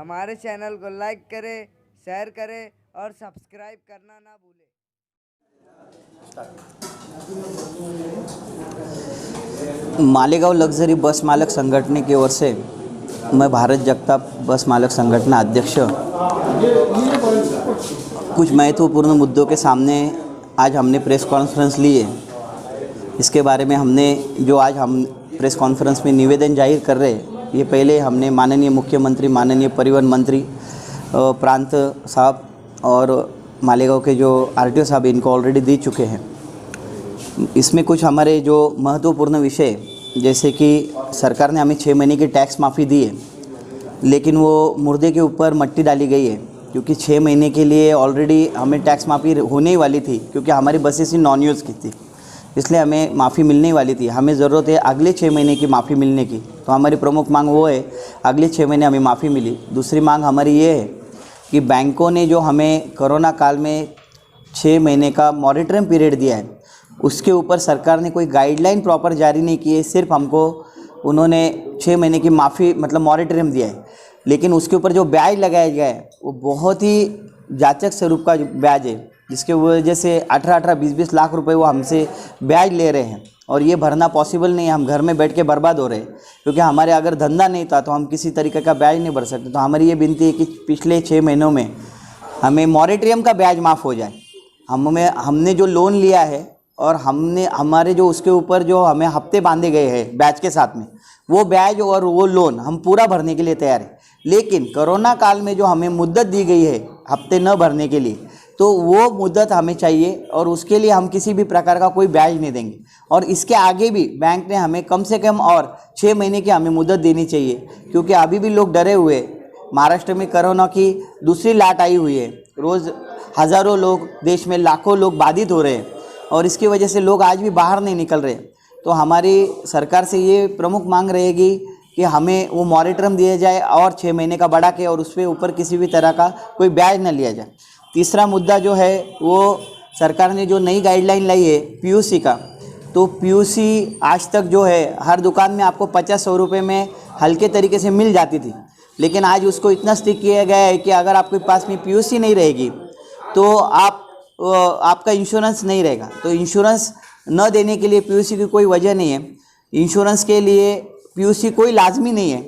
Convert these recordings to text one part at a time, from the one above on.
हमारे चैनल को लाइक करें, शेयर करें और सब्सक्राइब करना ना भूलें। मालेगांव लग्जरी बस मालक संगठन की ओर से मैं भारत जगताप बस मालक संगठन अध्यक्ष कुछ महत्वपूर्ण मुद्दों के सामने आज हमने प्रेस कॉन्फ्रेंस ली है। इसके बारे में हमने जो आज हम प्रेस कॉन्फ्रेंस में निवेदन जाहिर कर रहे हैं, ये पहले हमने माननीय मुख्यमंत्री, माननीय परिवहन मंत्री प्रांत साहब और मालेगांव के जो आरटीओ साहब इनको ऑलरेडी दे चुके हैं। इसमें कुछ हमारे जो महत्वपूर्ण विषय, जैसे कि सरकार ने हमें 6 महीने की टैक्स माफ़ी दी है, लेकिन वो मुर्दे के ऊपर मट्टी डाली गई है, क्योंकि 6 महीने के लिए ऑलरेडी हमें टैक्स माफ़ी होने ही वाली थी, क्योंकि हमारी बसेस ही नॉन यूज़ की थी, इसलिए हमें माफ़ी मिलने वाली थी। हमें ज़रूरत है अगले 6 महीने की माफ़ी मिलने की, तो हमारी प्रमुख मांग वो है, अगले 6 महीने हमें माफ़ी मिली। दूसरी मांग हमारी ये है कि बैंकों ने जो हमें कोरोना काल में 6 महीने का मॉरेटोरियम पीरियड दिया है, उसके ऊपर सरकार ने कोई गाइडलाइन प्रॉपर जारी नहीं की है। सिर्फ हमको उन्होंने 6 महीने की माफ़ी मतलब मॉरेटोरियम दिया है, लेकिन उसके ऊपर जो ब्याज लगाया गया है वो बहुत ही जाचक स्वरूप का ब्याज है, जिसके वजह से 18-18, 20-20 लाख रुपए वो हमसे ब्याज ले रहे हैं, और ये भरना पॉसिबल नहीं है। हम घर में बैठ के बर्बाद हो रहे हैं, क्योंकि हमारे अगर धंधा नहीं था तो हम किसी तरीके का ब्याज नहीं भर सकते। तो हमारी ये विनती है कि पिछले 6 महीनों में हमें मॉरेटोरियम का ब्याज माफ़ हो जाए। हमने जो लोन लिया है और हमारे जो उसके ऊपर जो हमें हफ्ते बांधे गए हैं ब्याज के साथ में, वो ब्याज और वो लोन हम पूरा भरने के लिए तैयार है। लेकिन कोरोना काल में जो हमें मुद्दत दी गई है हफ्ते न भरने के लिए, तो वो मुद्दत हमें चाहिए, और उसके लिए हम किसी भी प्रकार का कोई ब्याज नहीं देंगे। और इसके आगे भी बैंक ने हमें कम से कम और 6 महीने की हमें मुद्दत देनी चाहिए, क्योंकि अभी भी लोग डरे हुए। महाराष्ट्र में कोरोना की दूसरी लाट आई हुई है, रोज़ हज़ारों लोग, देश में लाखों लोग बाधित हो रहे हैं, और इसकी वजह से लोग आज भी बाहर नहीं निकल रहे। तो हमारी सरकार से ये प्रमुख मांग रहेगी कि हमें वो मॉरेटोरियम दिया जाए और 6 महीने का बढ़ा के, और उस पर ऊपर किसी भी तरह का कोई ब्याज न लिया जाए। तीसरा मुद्दा जो है, वो सरकार ने जो नई गाइडलाइन लाई है पीयूसी का, तो पीयूसी आज तक जो है हर दुकान में आपको 50-100 रुपये में हल्के तरीके से मिल जाती थी, लेकिन आज उसको इतना स्ट्रिक्ट किया गया है कि अगर आपके पास में पीयूसी नहीं रहेगी तो आपका इंश्योरेंस नहीं रहेगा। तो इंश्योरेंस न देने के लिए पीयूसी की कोई वजह नहीं है। इंश्योरेंस के लिए पीयूसी कोई लाजमी नहीं है,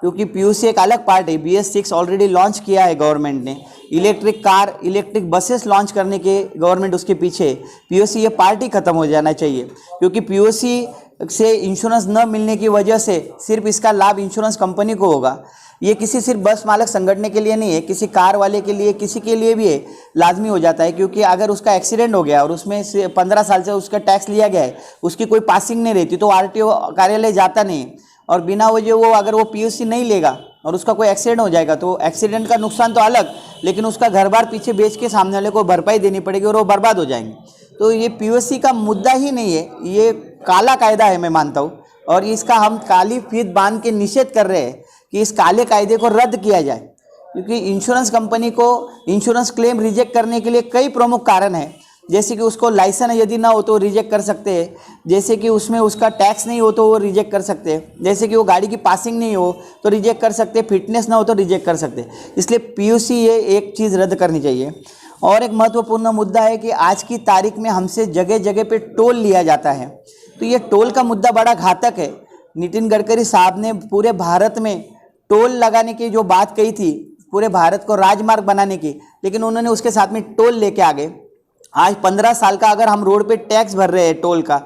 क्योंकि पीयूसी एक अलग पार्ट है। BS6 ऑलरेडी लॉन्च किया है गवर्नमेंट ने। Electric car, electric buses launch करने के गवर्नमेंट उसके पीछे, पीयूसी ये पार्ट ही ख़त्म हो जाना चाहिए, क्योंकि पीयूसी से इंश्योरेंस न मिलने की वजह से सिर्फ इसका लाभ इंश्योरेंस कंपनी को होगा। ये किसी सिर्फ बस मालक संगठन के लिए नहीं है, किसी कार वाले के लिए, किसी के लिए भी है, लाजमी हो जाता है। क्योंकि अगर उसका एक्सीडेंट हो गया और उसमें से 15 साल से उसका टैक्स लिया गया है, उसकी कोई पासिंग नहीं रहती, तो आरटीओ कार्यालय जाता नहीं है, और बिना वजह वो अगर वो पीयूसी नहीं लेगा और उसका कोई एक्सीडेंट हो जाएगा, तो एक्सीडेंट का नुकसान तो अलग, लेकिन उसका घर बार पीछे बेच के सामने वाले को भरपाई देनी पड़ेगी और वो बर्बाद हो जाएंगे। तो ये पीयूसी का मुद्दा ही नहीं है, ये काला कायदा है, मैं मानता हूँ, और इसका हम काली फीत बांध के निषेध कर रहे हैं कि इस काले कायदे को रद्द किया जाए। क्योंकि इंश्योरेंस कंपनी को इंश्योरेंस क्लेम रिजेक्ट करने के लिए कई प्रमुख कारण हैं, जैसे कि उसको लाइसेंस यदि ना हो तो रिजेक्ट कर सकते हैं, जैसे कि उसमें उसका टैक्स नहीं हो तो वो रिजेक्ट कर सकते हैं, जैसे कि वो गाड़ी की पासिंग नहीं हो तो रिजेक्ट कर सकते हैं, फिटनेस ना हो तो रिजेक्ट कर सकते हैं। इसलिए पीयूसी ये एक चीज़ रद्द करनी चाहिए। और एक महत्वपूर्ण मुद्दा है कि आज की तारीख में हमसे जगह जगह पे टोल लिया जाता है, तो ये टोल का मुद्दा बड़ा घातक है। नितिन गडकरी साहब ने पूरे भारत में टोल लगाने की जो बात कही थी, पूरे भारत को राजमार्ग बनाने की, लेकिन उन्होंने उसके साथ में टोल लेके आ गए। आज 15 साल का अगर हम रोड पे टैक्स भर रहे हैं टोल का,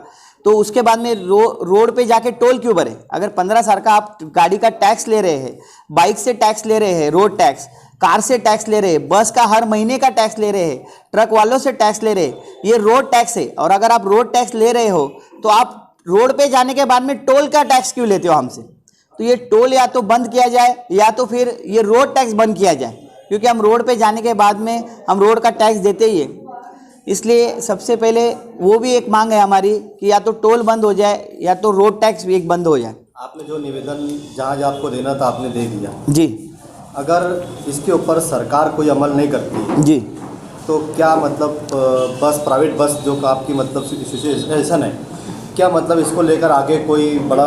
तो उसके बाद में रोड पे जाके टोल क्यों भरे? अगर 15 साल का आप गाड़ी का टैक्स ले रहे हैं, बाइक से टैक्स ले रहे हैं, रोड टैक्स, कार से टैक्स ले रहे हैं, बस का हर महीने का टैक्स ले रहे हैं, ट्रक वालों से टैक्स ले रहे हैं, ये रोड टैक्स है। और अगर आप रोड टैक्स ले रहे हो तो आप रोड पे जाने के बाद में टोल का टैक्स क्यों लेते हो हमसे? तो ये टोल या तो बंद किया जाए, या तो फिर ये रोड टैक्स बंद किया जाए, क्योंकि हम रोड पे जाने के बाद में हम रोड का टैक्स देते ही है। इसलिए सबसे पहले वो भी एक मांग है हमारी कि या तो टोल बंद हो जाए या तो रोड टैक्स भी एक बंद हो जाए। आपने जो निवेदन जहाँ आपको देना था आपने दे दिया जी। अगर इसके ऊपर सरकार कोई अमल नहीं करती जी, तो क्या मतलब बस प्राइवेट बस जो आपकी मतलब सिचुएशन है, क्या मतलब इसको लेकर आगे कोई बड़ा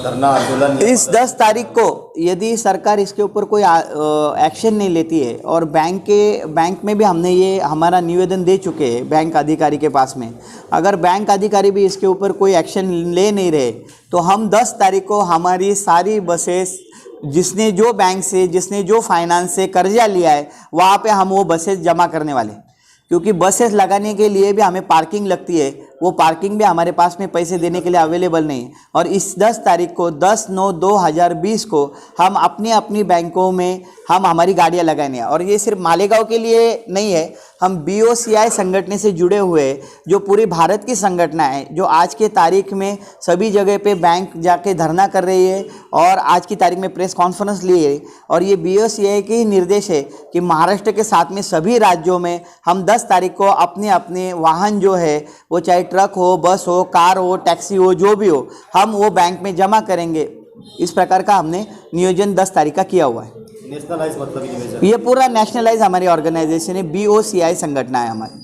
धरना आंदोलन या इस 10 तारीख को यदि सरकार इसके ऊपर कोई एक्शन नहीं लेती है, और बैंक में भी हमने ये हमारा निवेदन दे चुके हैं बैंक अधिकारी के पास में, अगर बैंक अधिकारी भी इसके ऊपर कोई एक्शन ले नहीं रहे तो हम 10 तारीख को हमारी सारी बसेस, जिसने जो बैंक से, जिसने जो फाइनेंस से कर्जा लिया है, वहाँ पे हम वो बसेस जमा करने वाले, क्योंकि बसेस लगाने के लिए भी हमें पार्किंग लगती है, वो पार्किंग भी हमारे पास में पैसे देने के लिए अवेलेबल नहीं है। और इस 10 तारीख को 10/9/2020 को हम अपनी अपनी बैंकों में हम हमारी गाड़ियाँ लगाएंगे। और ये सिर्फ मालेगांव के लिए नहीं है, हम BOCI संगठन से जुड़े हुए जो पूरी भारत की संगठना है, जो आज के तारीख में सभी जगह पे बैंक जाके धरना कर रही है और आज की तारीख में प्रेस कॉन्फ्रेंस ली है। और ये BOCI के ही निर्देश है कि महाराष्ट्र के साथ में सभी राज्यों में हम 10 तारीख को अपने अपने वाहन जो है, वो चाहे ट्रक हो, बस हो, कार हो, टैक्सी हो, जो भी हो, हम वो बैंक में जमा करेंगे। इस प्रकार का हमने नियोजन 10 तारीख का किया हुआ है। नेशनलाइज मतलब ये पूरा नेशनलाइज हमारी ऑर्गेनाइजेशन है, BOCI संगठन है हमारी।